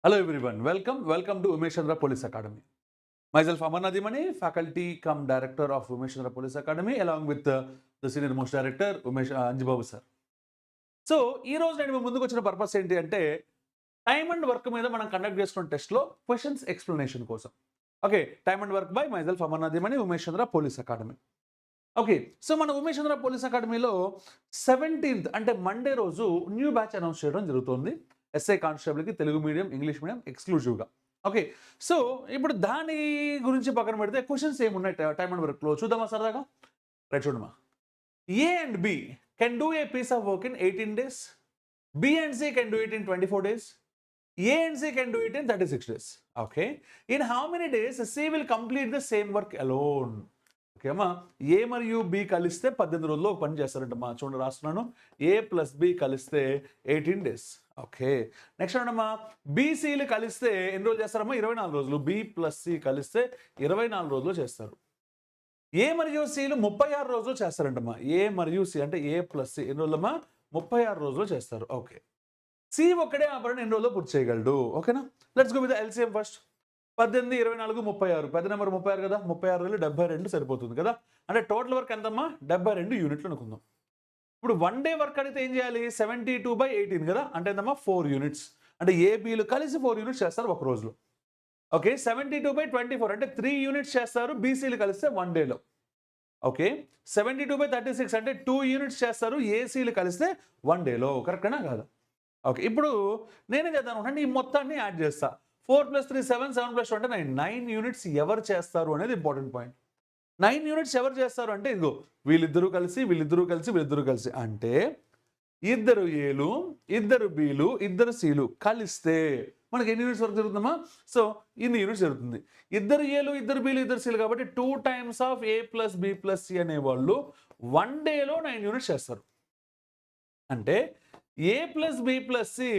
Hello everyone, welcome to Umesh Chandra Police Academy. Myself Amarnath Dimani, faculty cum director of Umesh Chandra Police Academy, along with the senior most director Umesh Anjibabu sir. So ఈ రోజు నేను మీ ముందుకు వచ్చిన purpose ఏంటి అంటే time and work మీద మనం conduct చేసుకున్న టెస్ట్లో క్వశ్చన్స్ ఎక్స్ప్లెనేషన్ కోసం. Okay, time and work by myself Amarnath దీమని Umesh Chandra police academy. Okay, so మన ఉమేష్ చంద్ర పోలీస్ అకాడమీలో 17th అంటే మండే రోజు న్యూ బ్యాచ్ అనౌన్స్ చేయడం జరుగుతుంది. ఎస్ఐ కానిస్టేబుల్కి తెలుగు మీడియం, ఇంగ్లీష్ మీడియం ఎక్స్క్లూజివ్గా. ఓకే, సో ఇప్పుడు దాని గురించి పక్కన పెడితే క్వశ్చన్స్ ఏమున్నాయి టైమ్ అండ్ వర్క్లో చూద్దామా సరదాగా. Right, చూడమా. A and B can do a piece of work in 18 days. B and C can do it in 24 days. A and C can do it in 36 days. Okay. In how many days C will complete the same work alone? Okay అమ్మా, ఏ మరియు B కలిస్తే 18 రోజుల్లో ఒక పని చేస్తారంటమ్మా. చూడండి రాస్తున్నాను, ఏ plus B కలిస్తే 18 days. Okay, next అమ్మా, బీసీలు కలిస్తే ఎన్ని రోజులు చేస్తారమ్మా? 24 రోజులు. బి ప్లస్ సి కలిస్తే 24 రోజులు చేస్తారు. ఏ మరియు సిలు 36 రోజులు చేస్తారంటమ్మా. ఏ మరియు సి అంటే ఏ ప్లస్ సి ఎన్ని రోజులమ్మా? 36 రోజులు చేస్తారు. ఓకే, సి ఒక్కడే ఆ పని ఎన్ని రోజుల్లో పూర్తి చేయగలడు. ఓకేనా, let's go with LCM first. 18, 24, 36. పెద్ద నెంబర్ 36 కదా, 36 రోజులు 72 సరిపోతుంది కదా. అంటే టోటల్ వర్క్ ఎంతమ్మా? 72 యూనిట్లు అనుకుందాం. ఇప్పుడు 1 డే వర్క్ అడిగితే ఏం చేయాలి? 72/18 కదా, అంటే ఎంతమ్మా? 4 యూనిట్స్. అంటే ఏ బీలు కలిసి 4 యూనిట్స్ చేస్తారు ఒక రోజులో. ఓకే, 72/24 అంటే 3 యూనిట్స్ చేస్తారు బీసీలు కలిస్తే 1 డేలో. ఓకే, 72/36 అంటే 2 యూనిట్స్ చేస్తారు ఏసీలు కలిస్తే 1 డేలో. కరెక్టేనా కాదా? ఓకే, ఇప్పుడు నేనేం చేద్దాను అంటే ఈ మొత్తాన్ని యాడ్ చేస్తా. 4 + 3 7, 7 + 2 అంటే 9. 9 యూనిట్స్ ఎవరు చేస్తారు అనేది ఇంపార్టెంట్ పాయింట్. 9 యూనిట్స్ ఎవరు చేస్తారు అంటే ఇదిగో వీళ్ళిద్దరూ కలిసి అంటే ఇద్దరు ఏలు, ఇద్దరు బీలు, ఇద్దరు సీలు కలిస్తే మనకి ఎన్ని యూనిట్స్ వరకు జరుగుతుందమ్మా? సో ఇన్ని యూనిట్స్ జరుగుతుంది. ఇద్దరు ఏలు, ఇద్దరు బీలు, ఇద్దరు సీలు కాబట్టి 2 times of A plus B plus C అనేవాళ్ళు 1 డేలో 9 యూనిట్స్ చేస్తారు. అంటే A plus B plus C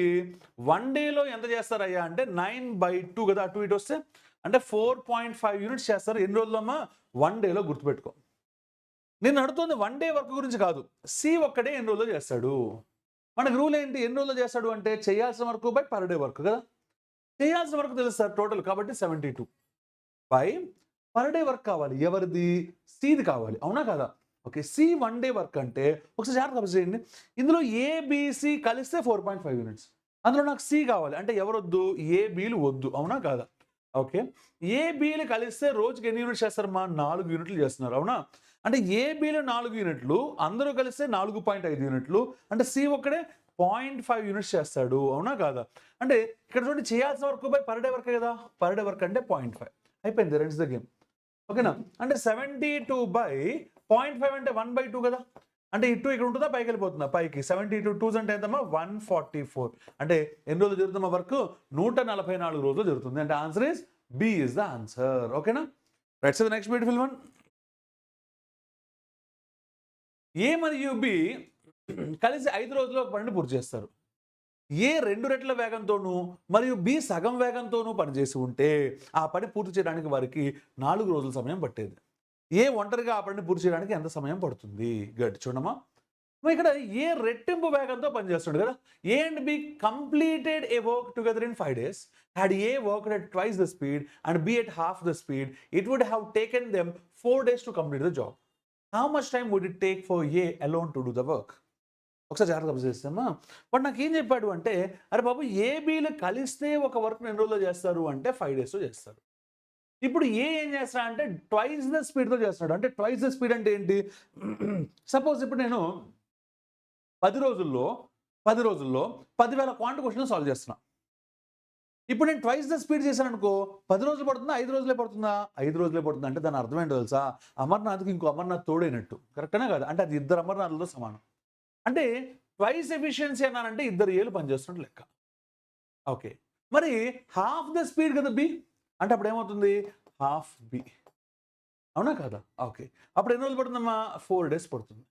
1 డేలో ఎంత చేస్తారయ్యా అంటే 9/2 కదా, అటు ఇటు వస్తే అంటే 4.5 యూనిట్స్ చేస్తారు. ఎన్ని రోజులమ్మా? 1 డేలో. గుర్తుపెట్టుకో, నేను అడుగుతుంది 1 డే వర్క్ గురించి కాదు. సి ఒక్కడే ఎన్ని రోజుల్లో చేస్తాడు. మనకు రూల్ ఏంటి? ఎన్ని రోజుల్లో చేస్తాడు అంటే చేయాల్సిన work by per day work కదా. చేయాల్సిన వర్క్ తెలుసు సార్ టోటల్, కాబట్టి 72 బై పర్ డే వర్క్ కావాలి. ఎవరిది? సిది కావాలి, అవునా కదా? ఓకే, సి 1 డే వర్క్ అంటే ఒకసారి జాగ్రత్త అబ్జర్వ్ చేయండి. ఇందులో ఏబిసి కలిస్తే 4.5 యూనిట్స్. అందులో నాకు సి కావాలి అంటే ఎవరొద్దు? ఏ బీలు వద్దు, అవునా కాదా? ఓకే, ఏ బీలు కలిస్తే రోజుకి ఎన్ని యూనిట్స్ చేస్తారమ్మా? 4 యూనిట్లు చేస్తున్నారు, అవునా? అంటే ఏ బీలు 4 యూనిట్లు, అందరూ కలిస్తే 4.5 యూనిట్లు. అంటే సి ఒక్కడే 0.5 యూనిట్స్ చేస్తాడు, అవునా కాదా? అంటే ఇక్కడ చూడండి, చేయాల్సిన work by per day work కదా. పర్ డే వర్క్ అంటే 0.5. అయిపోయింది, రెండ్స్ ద గేమ్. ఓకేనా, అంటే 72/0.5 అంటే 1/2 కదా. అంటే ఇటు ఇక్కడ ఉంటుందా, పైకి వెళ్ళిపోతుందా? పైకి. 72 2s అంటే ఎంతమ్మా? 144. అంటే ఎన్ని రోజులు జరుగుతుందా వర్క్? 144 రోజులు జరుగుతుంది. అంటే answer is B is the answer. ఓకేనా, right. So the next beautiful one. A మరియు బి కలిసి 5 రోజుల్లో ఒక పనిని పూర్తి చేస్తారు. ఏ 2 రెట్ల వేగంతోనూ మరియు బి సగం వేగంతోనూ పనిచేసి ఉంటే ఆ పని పూర్తి చేయడానికి వారికి 4 రోజుల సమయం పట్టేది. ఏ ఒంటరిగా ఆ పనిని పూర్తి చేయడానికి ఎంత సమయం పడుతుంది? గట్టి చూడమ్మా, మరి ఇక్కడ ఏ రెట్టింపు వేగంతో పనిచేస్తాడు కదా. ఏ and be completed A work together in 5 days. Had a worked at twice the speed and B at half the speed, it would have taken them 4 days to complete the job. How much time would it take for A alone to do the work? ఒకసారి జాగ్రత్త observe చేస్తామా. వాడు నాకేం చెప్పాడు అంటే, అరే బాబు ఏబీలు కలిస్తే ఒక వర్క్ ఎన్ని రోజుల్లో చేస్తారు అంటే 5 daysలో చేస్తారు. ఇప్పుడు ఏ ఏం చేస్తా అంటే ట్వైస్ ద స్పీడ్తో చేస్తున్నాడు. అంటే ట్వైస్ ద స్పీడ్ అంటే ఏంటి? సపోజ్ ఇప్పుడు నేను 10 రోజుల్లో 10,000 క్వాంట్ క్వశ్చన్ సాల్వ్ చేస్తున్నా. ఇప్పుడు నేను ట్వైస్ ద స్పీడ్ చేశాను అనుకో, 10 రోజులు పడుతుందా? 5 రోజులే పడుతుందా? 5 రోజులే పడుతుంది. అంటే దాని అర్థం ఏంటో తెలుసా? అమర్నాథ్కి ఇంకో అమర్నాథ్ తోడైనట్టు. కరెక్టేనా కాదు? అంటే అది ఇద్దరు అమర్నాథ్లతో సమానం. అంటే ట్వైస్ ఎఫిషియన్సీ అన్నానంటే ఇద్దరు ఏళ్ళు పనిచేస్తున్నట్టు లెక్క. ఓకే, మరి హాఫ్ ద స్పీడ్ కదా బి, అంటే అప్పుడు ఏమవుతుంది? హాఫ్ బి, అవునా కదా? ఓకే, అప్పుడు ఎన్ని రోజులు పడుతుందమ్మా? 4 days పడుతుంది.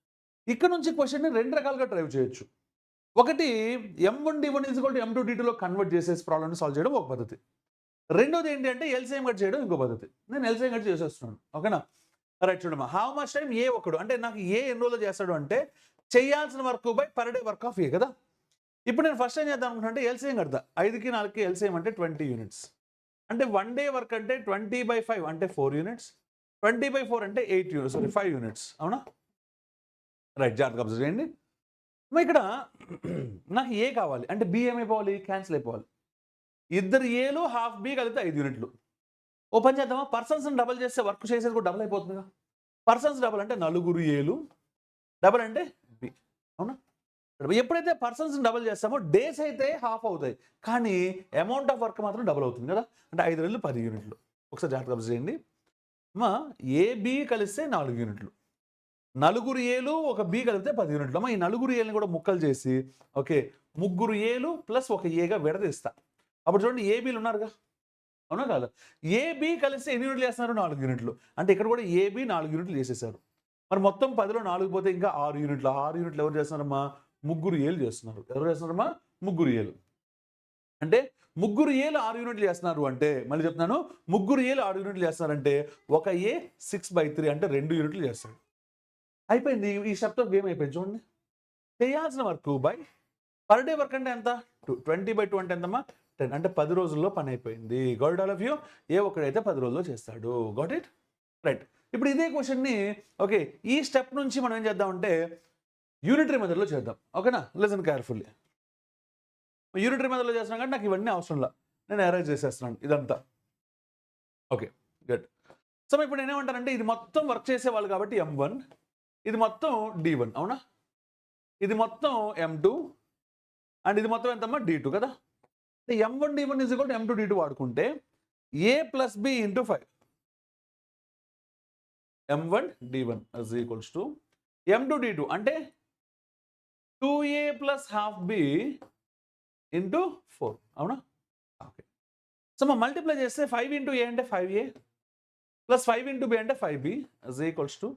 ఇక్కడ నుంచి క్వశ్చన్ని 2 రకాలుగా డ్రైవ్ చేయొచ్చు. ఒకటి M1 D1 M2 D2లో కన్వర్ట్ చేసేసి ప్రాబ్లమ్ని సాల్వ్ చేయడం ఒక పద్ధతి. రెండోది ఏంటి అంటే ఎల్సిఎం కట్ చేయడం ఇంకో పద్ధతి. నేను ఎల్సిఎం కట్ చేసేస్తున్నాను. ఓకేనా, రైట్. చూడమ్మా, హౌ మచ్ టైం ఏ ఒకడు అంటే నాకు ఏ ఎన్ని రోజులు చేస్తాడు అంటే చేయాల్సిన work by per day work of A కదా. ఇప్పుడు నేను ఫస్ట్ ఏం చేద్దాం అనుకుంటున్నా అంటే ఎల్సీఎం కడతా 5కి 4కి ఎల్సీఎం అంటే 20 యూనిట్స్. అంటే 1 డే వర్క్ అంటే 20/5 అంటే 4 యూనిట్స్, 20/4 అంటే 8 యూనిట్స్, సారీ 5 యూనిట్స్. అవునా? రైట్, జాగ్రత్తగా అబ్జర్వ్ చేయండి. మరి ఇక్కడ నాకు ఏ కావాలి అంటే బి ఏమైపోవాలి, క్యాన్సిల్ అయిపోవాలి. ఇద్దరు ఏలు హాఫ్ బి కలిపితే 5 యూనిట్లు. ఓ పని చేద్దామా, పర్సన్స్ డబల్ చేస్తే వర్క్ చేసేది కూడా డబల్ అయిపోతుందిగా. పర్సన్స్ డబల్ అంటే 4 ఏలు, డబల్ అంటే బి. అవునా? ఎప్పుడైతే పర్సన్స్ డబల్ చేస్తామో డేస్ అయితే హాఫ్ అవుతాయి, కానీ అమౌంట్ ఆఫ్ వర్క్ మాత్రం డబల్ అవుతుంది కదా. అంటే 5 రెళ్ళు 10 యూనిట్లు. ఒకసారి జాగ్రత్తగా అబ్జర్వ్ చేయండి. అమ్మా ఏబి కలిస్తే 4 యూనిట్లు, 4 ఏలు ఒక బి కలిపితే 10 యూనిట్లు. అమ్మా ఈ 4 ఏలని కూడా ముక్కలు చేసి ఓకే 3 ఏలు ప్లస్ ఒక ఏగా విడదీస్తా. అప్పుడు చూడండి ఏబీలు ఉన్నారుగా, అవునా కాదు? ఏబి కలిస్తే ఎన్ని యూనిట్లు చేస్తున్నారు, 4 యూనిట్లు. అంటే ఇక్కడ కూడా ఏబి 4 యూనిట్లు చేసేసారు. మరి మొత్తం 10లో 4 పోతే ఇంకా 6 యూనిట్లు. 6 యూనిట్లు ఎవరు చేస్తున్నారమ్మా, 3 ఏలు చేస్తున్నారు. ఎవరు చేస్తున్నారమ్మా, 3 ఏలు. అంటే 3 ఏలు 6 యూనిట్లు చేస్తున్నారు అంటే, మళ్ళీ చెప్తున్నాను, 3 ఏలు 6 యూనిట్లు చేస్తున్నారంటే ఒక ఏ 6/3 అంటే 2 యూనిట్లు చేస్తాడు. అయిపోయింది. ఈ స్టెప్తో గేమ్ అయిపోయింది. చూడండి, చేయాల్సిన work by per day work అంటే ఎంత, 20/2 అంటే ఎంతమ్మా, 10. అంటే 10 రోజుల్లో పని అయిపోయింది. Got all of you. A ఒక్కడైతే 10 రోజుల్లో చేస్తాడు. Got it? రైట్. ఇప్పుడు ఇదే క్వశ్చన్ని ఓకే ఈ స్టెప్ నుంచి మనం ఏం చేద్దామంటే యూనిటరీ మెథడ్లో చేద్దాం. ఓకేనా? Listen carefully. యూనిటరీ మెథడ్లో చేస్తున్నాం కాబట్టి నాకు ఇవన్నీ అవసరంలా, నేను అరేంజ్ చేసేస్తున్నాను ఇదంతా. Okay good. సో ఇప్పుడు నేనేమంటానంటే ఇది మొత్తం వర్క్ చేసేవాళ్ళు కాబట్టి M1, ఇది మొత్తం D1. అవునా? ఇది మొత్తం M2 అండ్ ఇది మొత్తం ఎంతమ్మా, D2 కదా. M1 D1 is equal to M2 D2 వాడుకుంటే A plus B into 5. M1 D1 is equals to M2 D2 అంటే 2A plus half B into 4. అవునా? ఓకే. సో మనం మల్టిప్లై చేస్తే 5 ఇంటూ ఏ అంటే 5A ప్లస్ 5 ఇంటూ B అంటే 5B is equals to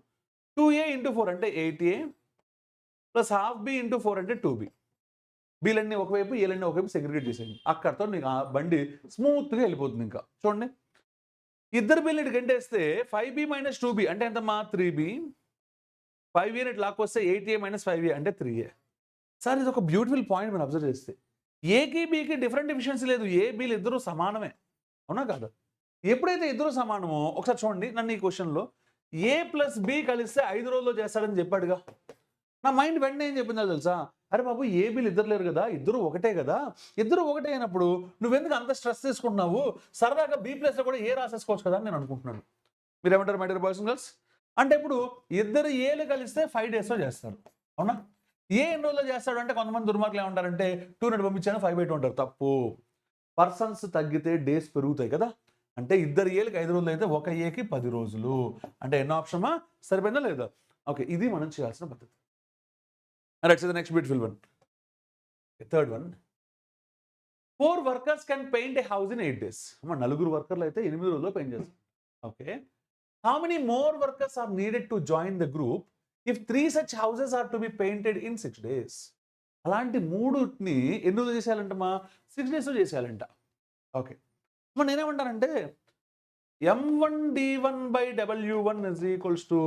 2A into 4 అంటే 8A plus half B into 4 అంటే 2B. బీలన్నీ ఒకవైపు, ఏలన్నీ ఒకవైపు సెగ్రిగేట్ చేసేయండి. అక్కడితో నీకు ఆ బండి స్మూత్గా వెళ్ళిపోతుంది. ఇంకా చూడండి, ఇద్దరు బిల్లు గంటేస్తే 5B మైనస్ 2B అంటే ఎంతమ్మా, 3B. 5A ఇటు లాక్కొస్తే 8A మైనస్ 5A అంటే 3A. సార్ ఇది ఒక బ్యూటిఫుల్ పాయింట్ మనం అబ్జర్వ్ చేస్తే, ఏకి బీకి డిఫరెంట్ ఎఫిషియన్సీ లేదు. ఏ బీలు ఇద్దరు సమానమే. అవునా కాదు? ఎప్పుడైతే ఇద్దరు సమానమో ఒకసారి చూడండి, నన్ను ఈ క్వశ్చన్లో ఏ ప్లస్ బి కలిస్తే 5 రోజుల్లో చేస్తాడని చెప్పాడుగా. నా మైండ్ వెంటనే ఏం చెప్పిందో తెలుసా, అరే బాబు ఏ బీలు ఇద్దరు లేరు కదా, ఇద్దరు ఒకటే కదా. ఇద్దరు ఒకటే అయినప్పుడు నువ్వెందుకు అంత స్ట్రెస్ తీసుకుంటున్నావు, సరదాగా బి ప్లస్లో కూడా ఏ రాసేసుకోవచ్చు కదా అని నేను అనుకుంటున్నాను. మీరు ఏమంటారు my dear boys and girls? అంటే ఇప్పుడు ఇద్దరు ఏలు కలిస్తే 5 డేస్లో చేస్తారు. అవునా? ఏ ఎన్ని రోజుల్లో చేస్తాడు అంటే కొంతమంది దుర్మార్గులు ఏమంటారంటే 200 పంపించాను 5/2 అంటారు. తప్పు. పర్సన్స్ తగ్గితే డేస్ పెరుగుతాయి కదా. అంటే ఇద్దరు ఏళ్ళకి 5 రోజులు అయితే ఒక ఏకి 10 రోజులు. అంటే ఎన్నో ఆప్షమా, సరిపోయిందా లేదా? ఓకే, ఇది మనం చేయాల్సిన పద్ధతి. Right, so the next beautiful one, third one. 4 workers can paint a house in 8 days. అమ్మ 4 వర్కర్లు అయితే 8 రోజుల్లో పెయింట్ చేస్తారు. Okay, how many more workers are needed to join the group if 3 such houses are to be painted in 6 days? అలాంటి 3ని ఎన్ని రోజులు చేసేయాలంటమ్మా, 6 డేస్లో చేసేయాలంట. Okay, మరి నేనేమంటానంటే M1 D1 by W1 is equals to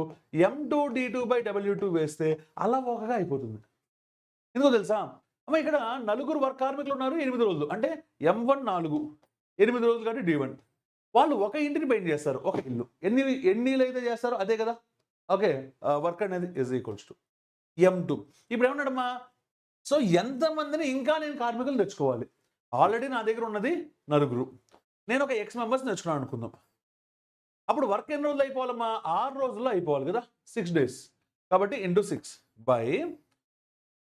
M2 D2 by W2 వేస్తే అలా ఒకగా అయిపోతుంది. ఎందుకో తెలుసా అమ్మ, ఇక్కడ 4 వర్క్ కార్మికులు ఉన్నారు, 8 రోజులు. అంటే M1 4, 8 రోజులు కాబట్టి D1. వాళ్ళు ఒక ఇంటిని పెయింట్ చేస్తారు, ఒక ఇల్లు. ఎన్ని అయితే చేస్తారో అదే కదా. ఓకే, వర్క్ అనేది ఇజ్ ఈక్వల్స్ టు M2. ఇప్పుడు ఏమన్నాడమ్మా, సో ఎంతమందిని ఇంకా నేను కార్మికులు తెచ్చుకోవాలి. ఆల్రెడీ నా దగ్గర ఉన్నది 4, నేను ఒక X మెంబర్స్ తెచ్చుకున్నాను అనుకుందాం. అప్పుడు వర్క్ ఎన్ని రోజులు అయిపోవాలమ్మా, 6 రోజుల్లో అయిపోవాలి కదా, 6 డేస్. కాబట్టి ఇంటూ 6 బై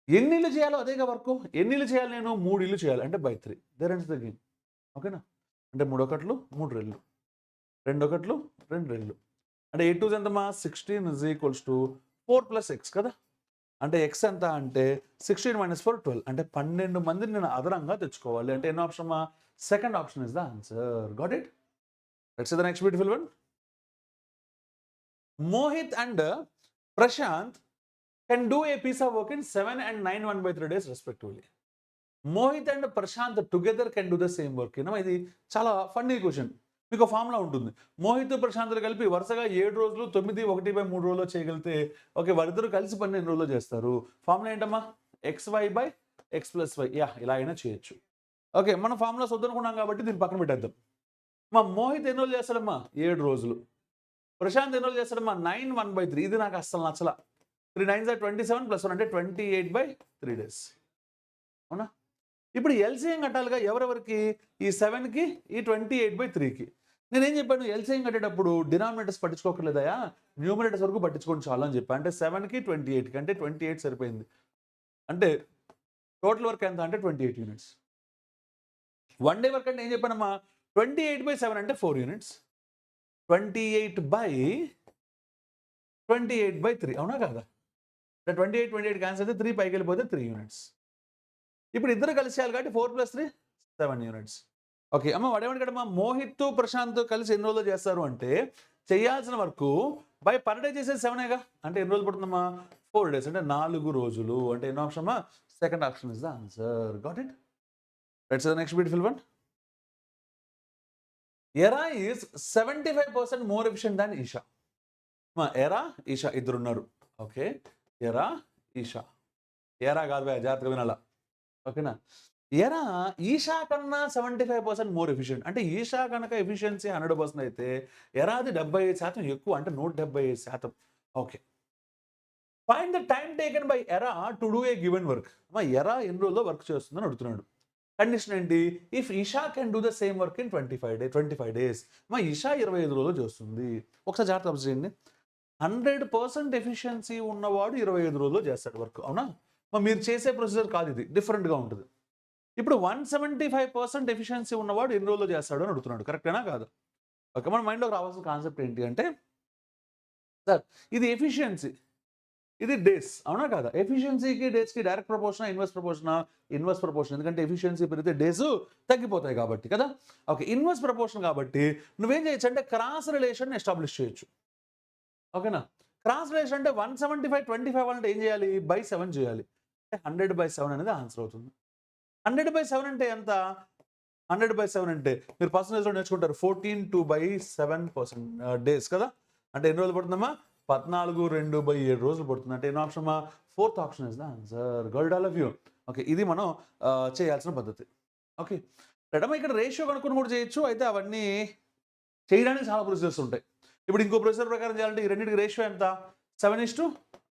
ఎన్ని ఇల్లు చేయాలో అదేగా వర్క్. ఎన్ని ఇల్లు చేయాలి, నేను 3 ఇల్లు చేయాలి అంటే by 3. There ends the game. ఓకేనా? అంటే 3 ఒకట్లు 3 రెళ్ళు, 2 ఒకట్లు 2 రెళ్ళు. అంటే 8 2 ఎంతమ్మా, 16 is equals to 4 plus X కదా. అంటే ఎక్స్ ఎంత అంటే 16 మైనస్ 4 12. అంటే 12 మందిని నేను అదనంగా తెచ్చుకోవాలి. అంటే ఎన్నో ఆప్షన్ అమ్మా, second option is the answer. Got it? Let's see the next beautiful one. Mohit and Prashant can do a piece of work in 7 and 9 1/3 days respectively. Mohit and Prashant together can do the same work. ఇది చాలా funny question. మీకు formula ఉంటుంది. మోహిత్ ప్రశాంత్లు కలిపి వరుసగా 7 రోజులు 9 1/3 రోజుల్లో చేయగలిగితే okay, వారిద్దరు కలిసి 12 రోజుల్లో చేస్తారు. ఫార్ములా ఏంటమ్మా, XY by X plus Y, యా ఇలా అయినా చేయొచ్చు. ఓకే, మనం ఫార్ములాస్ వద్దనుకున్నాం కాబట్టి దీన్ని పక్కన పెట్టేద్దాం. మా మోహిత్ ఎన్ని రోజులు చేస్తాడమ్మా? 7 రోజులు. ప్రశాంత్ ఎన్ని రోజులు చేస్తాడమ్మా? 9 1/3. ఇది నాకు అస్సలు నచ్చల. 3 9s are 27 + 1 అంటే 28/3 days. అవునా? ఇప్పుడు ఎల్సీఎం కట్టాలిగా ఎవరెవరికి? ఈ 7కి, ఈ 28/3కి. నేనేం చెప్పాను? ఎల్సీఎం కట్టేటప్పుడు డినామినేటర్స్ పట్టించుకోకర్లేదయా, న్యూమరేటర్స్ వరకు పట్టించుకోండి చాలు అని చెప్పాను. అంటే 7కి 28కి అంటే 28 సరిపోయింది. అంటే టోటల్ వర్క్ ఎంత అంటే 28 యూనిట్స్. 1 డే వర్క్ అంటే ఏం చెప్పానమ్మా? 28/7 అంటే 4 యూనిట్స్. 28/3 అవునా కాదా? 28 క్యాన్సిల్ అయితే 3 పైకి వెళ్ళిపోతే 3 యూనిట్స్. ఇప్పుడు ఇద్దరు కలిసి చేయాలి కాబట్టి 4 + 3 7 యూనిట్స్. ఓకే అమ్మ వాడేమంటాడమ్మా? మోహిత్ ప్రశాంత్ కలిసి ఎన్ని రోజులు చేస్తారు అంటే చేయాల్సిన వరకు బై పర్ డే చేసేది 7ఏగా. అంటే ఎన్ని రోజులు పడుతుందమ్మా? 4 days అంటే 4 రోజులు. అంటే ఎన్నో ఆప్షన్ అమ్మా? Second option is the answer. Got it? Let's the next beautiful one. Ira is 75% more efficient than Isha. Ira Isha ఇద్దరున్నారు. ఓకే, ఎరా ఈషా. ఎరా కాదు భయ, జాగ్రత్తగా వినాలా. ఓకేనా? ఎరా ఈషా కన్నా 75% మోర్ ఎఫిషియెంట్. అంటే ఈషా కనుక ఎఫిషియన్సీ 100% అయితే ఎరాది 75% ఎక్కువ, అంటే 175%. Okay, find the time taken by Ira to do a given work. Ira ఎన్ని రోజుల్లో వర్క్ చేస్తుందని అడుగుతున్నాడు. కండిషన్ ఏంటి? If Esha can do the same work in 25 days. Esha 25 రోజులు చేస్తుంది. ఒకసారి జాగ్రత్త అబ్జర్వ్ చేయండి. 100% ఎఫిషియన్సీ ఉన్నవాడు 25 రోజుల్లో చేస్తాడు వర్క్. అవునా? మీరు చేసే ప్రొసీజర్ కాదు ఇది, డిఫరెంట్గా ఉంటుంది. ఇప్పుడు 175% ఎఫిషియన్సీ ఉన్నవాడు ఎన్ని రోజుల్లో చేస్తాడు అని అడుగుతున్నాడు. కరెక్టేనా కాదు? ఓకే, మన మైండ్లోకి రావాల్సిన కాన్సెప్ట్ ఏంటి అంటే, సార్ ఇది ఎఫిషియన్సీ, ఇది డేస్. అవునా కాదా? ఎఫిషియన్సీకి డేస్కి డైరెక్ట్ ప్రపోర్షనా, ఇన్వర్స్ ప్రపోర్షనా? Inverse proportion. ఎందుకంటే ఎఫిషియన్సీ పెరిగితే డేస్ తగ్గిపోతాయి కాబట్టి కదా. ఓకే, ఇన్వర్స్ ప్రపోర్షన్ కాబట్టి నువ్వేం చేయొచ్చు అంటే క్రాస్ రిలేషన్ ఎస్టాబ్లిష్ చేయొచ్చు. ఓకేనా? క్రాస్ రిలేషన్ అంటే 175 25 అంటే ఏం చేయాలి? బై 7 చేయాలి. అంటే 100/7 అనేది ఆన్సర్ అవుతుంది. 100/7 అంటే ఎంత? 100/7 అంటే మీరు పర్సంటేజ్లో నేర్చుకుంటారు. 14 2/7% డేస్ కదా. అంటే ఎన్ని రోజులు పడుతుందమ్మా? 14 2/7 రోజులు పడుతుంది. అంటే ఎన్నో ఆప్షన్ అమ్మా? 4th option is the answer. Girl all of you. Okay, ఇది మనం చేయాల్సిన పద్ధతి. ఓకే రైట్ అమ్మా. ఇక్కడ రేషియో కనుక్కొని కూడా చేయొచ్చు. అయితే అవన్నీ చేయడానికి చాలా ప్రొసీజర్స్ ఉంటాయి. ఇప్పుడు ఇంకో ప్రొసీజర్ ప్రకారం చేయాలంటే ఈ రెండింటికి రేషియో ఎంత? 7:,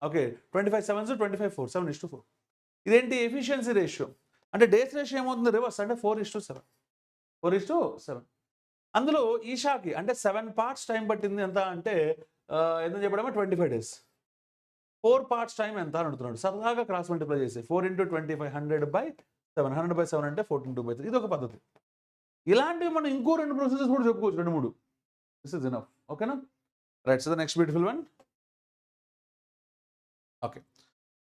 ఓకే 25 7s 25 4 7:4. ఇదేంటి? Efficiency ratio. అంటే డేస్ రేషియో ఏమవుతుంది? రివర్స్. అంటే 4:7. 4:7. అందులో ఈషాకి అంటే 7 పార్ట్స్ టైం పట్టింది ఎంత అంటే ఎంత చెప్పడమా? 25 days. 4 పార్ట్స్ టైం ఎంత అని అడుగుతున్నాడు. సరదాగా క్రాస్ మల్టిప్లై చేసి 4 × 25 100/7. 100/7 అంటే 14 2/3. ఇది ఒక పద్ధతి. ఇలాంటివి మనం ఇంకో 2 ప్రొసీజర్స్ కూడా చెప్పుకోవచ్చు, 2 3. This is enough. ఓకేనా? Right. So the next beautiful one. Okay,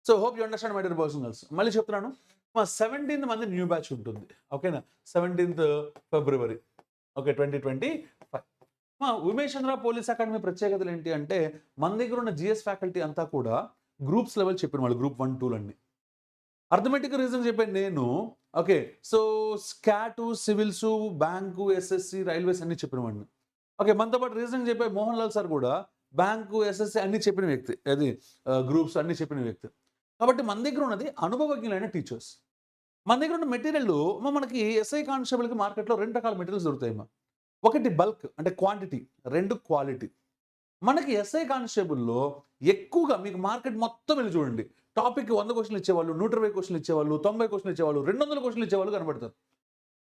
so hope you understand my dear boys and girls. మళ్ళీ చెప్తున్నాను, మా 17th మంది న్యూ బ్యాచ్ ఉంటుంది. ఓకేనా? 17th February, okay 2025. మా ఉమేష్ చంద్ర పోలీస్ అకాడమీ ప్రత్యేకతలు ఏంటి అంటే, మన దగ్గర ఉన్న జిఎస్ ఫ్యాకల్టీ అంతా కూడా గ్రూప్స్ లెవెల్ చెప్పిన వాళ్ళు, గ్రూప్ 1 2 అన్ని. అర్థమెటిక్ రీజన్ చెప్పాను నేను. ఓకే, సో స్కాటు, సివిల్స్, బ్యాంకు, ఎస్ఎస్సి, రైల్వేస్ అన్ని చెప్పిన వాడిని. ఓకే, మనతో పాటు రీజనింగ్ చెప్పే మోహన్ లాల్ సార్ కూడా బ్యాంకు, ఎస్ఎస్సి అన్ని చెప్పిన వ్యక్తి. అది గ్రూప్స్ అన్ని చెప్పిన వ్యక్తి. కాబట్టి మన దగ్గర ఉన్నది అనుభవజ్ఞులైన టీచర్స్. మన దగ్గర ఉన్న మెటీరియల్ మనకి ఎస్ఐ కానిస్టేబుల్కి మార్కెట్లో 2 రకాల మెటీరియల్స్ దొరుకుతాయి. ఒకటి బల్క్ అంటే క్వాంటిటీ, 2 క్వాలిటీ. మనకి ఎస్ఐ కానిస్టేబుల్లో ఎక్కువగా మీకు మార్కెట్ మొత్తం వెళ్ళి చూడండి, టాపిక్ 100 క్వశ్చన్లు ఇచ్చేవాళ్ళు, 120 క్వశ్చన్లు ఇచ్చేవాళ్ళు, 90 క్వశ్చన్లు ఇచ్చేవాళ్ళు, 200 క్వశ్చన్లు ఇచ్చేవాళ్ళు కనబడతారు.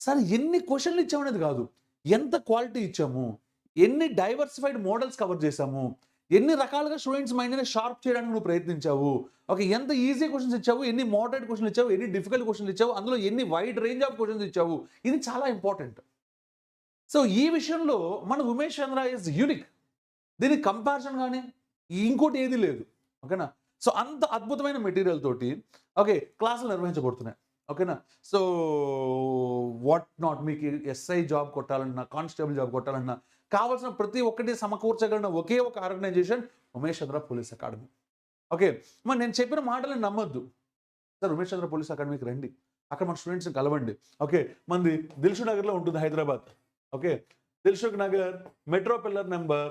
సరే ఎన్ని క్వశ్చన్లు ఇచ్చామనేది కాదు, ఎంత క్వాలిటీ ఇచ్చాము, ఎన్ని డైవర్సిఫైడ్ మోడల్స్ కవర్ చేశాము, ఎన్ని రకాలుగా స్టూడెంట్స్ మైండ్ని షార్ప్ చేయడానికి నువ్వు ప్రయత్నించావు. ఓకే, ఎంత ఈజీ క్వశ్చన్స్ ఇచ్చావు, ఎన్ని మోడరేట్ క్వశ్చన్లు ఇచ్చావు, ఎన్ని డిఫికల్ట్ క్వశ్చన్లు ఇచ్చావు, అందులో ఎన్ని వైడ్ రేంజ్ ఆఫ్ క్వశ్చన్స్ ఇచ్చావు, ఇది చాలా ఇంపార్టెంట్. సో ఈ విషయంలో మన ఉమేష్ చంద్ర ఇస్ యూనిక్. దీనికి కంపారిజన్ కానీ ఇంకోటి ఏది లేదు. ఓకేనా? సో అంత అద్భుతమైన మెటీరియల్ తోటి ఓకే క్లాసులు నిర్వహించబడుతున్నాయి. ఓకేనా? సో వాట్ నాట్, మీకు ఎస్ఐ జాబ్ కొట్టాలన్నా, కానిస్టేబుల్ జాబ్ కొట్టాలన్నా కావాల్సిన ప్రతి ఒక్కటి సమకూర్చగలిగిన ఒకే ఒక organisation Umesh Chandra police academy. Okay, మరి నేను చెప్పిన మాటలను నమ్మొద్దు. సార్ ఉమేష్ చంద్ర పోలీస్ అకాడమీకి రండి, అక్కడ మన స్టూడెంట్స్ని కలవండి. ఓకే, మంది దిల్షుక్ నగర్లో ఉంటుంది, Hyderabad. Okay, Dilsukh Nagar metro pillar number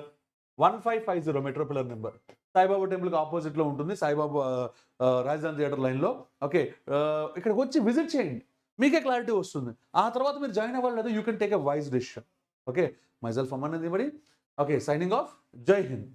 1550 metro pillar number. Saibaba టెంపుల్కి ఆపోజిట్లో ఉంటుంది, సాయిబాబా రాజధాని థియేటర్ లైన్లో. ఓకే, ఇక్కడికి వచ్చి విజిట్ చేయండి, మీకే క్లారిటీ వస్తుంది. ఆ తర్వాత మీరు జాయిన్ అవ్వాలి లేదా, you can take a wise decision. Okay, myself Amarnath Immadi. Okay, signing off. జై హింద్.